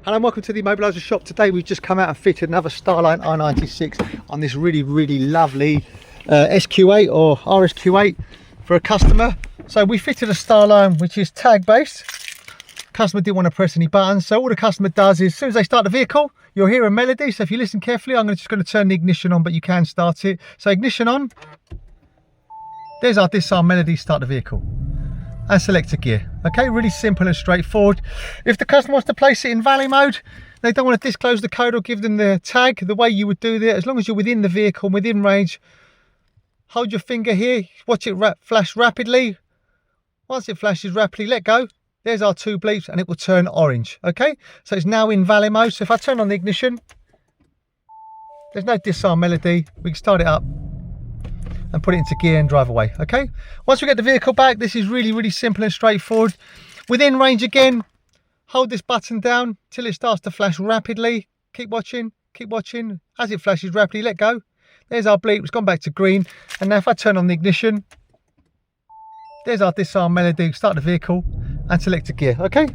Hello and welcome to the Immobiliser shop. Today we've just come out and fitted another Starline i96 on this really lovely SQ8 or RSQ8 for a customer. So we fitted a Starline which is tag based. Customer didn't want to press any buttons, so all the customer does is as soon as they start the vehicle you'll hear a melody. So if you listen carefully, I'm just going to turn the ignition on, but you can start it. So ignition on, there's our disarm melody, start the vehicle. And select a gear. Okay, really simple and straightforward. If the customer wants to place it in valet mode, they don't want to disclose the code or give them the tag, the way you would do that, as long as you're within the vehicle and within range, hold your finger here, watch it flash rapidly. Once it flashes rapidly, let go. There's our two bleeps and it will turn orange. Okay, so it's now in valet mode. So if I turn on the ignition, there's no disarm melody. We can start it up and put it into gear and drive away. Okay, once we get the vehicle back, this is really simple and straightforward. Within range again, hold this button down till it starts to flash rapidly. Keep watching. As it flashes rapidly, let go. There's our bleep, it's gone back to green. And now if I turn on the ignition, there's our disarm melody, start the vehicle and select a gear. Okay,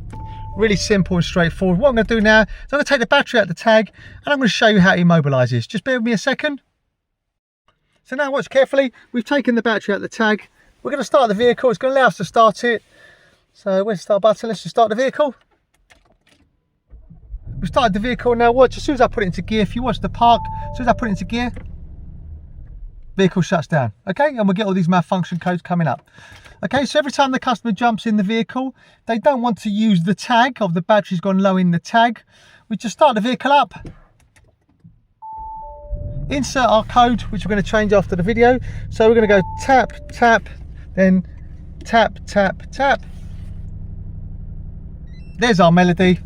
really simple and straightforward. What I'm going to do now is I'm going to take the battery out of the tag and I'm going to show you how it immobilises. Just bear with me a second. So now watch carefully, we've taken the battery out of the tag. We're going to start the vehicle, it's going to allow us to start it. So where's the start button? Let's just start the vehicle. We've started the vehicle, now watch, as soon as I put it into gear, if you watch the park, as soon as I put it into gear, vehicle shuts down. Okay, and we'll get all these malfunction codes coming up. Okay, so every time the customer jumps in the vehicle, they don't want to use the tag of the battery's gone low in the tag. We just start the vehicle up. Insert our code, which we're going to change after the video. So we're going to go tap, then tap. There's our melody.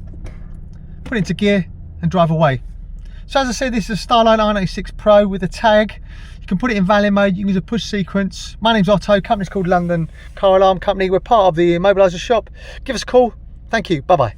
Put it into gear and drive away. So as I said, this is a Starline i96 Pro with a tag. You can put it in valet mode, you can use a push sequence. My name's Otto, company's called London Car Alarm Company. We're part of the Immobiliser shop. Give us a call. Thank you, bye-bye.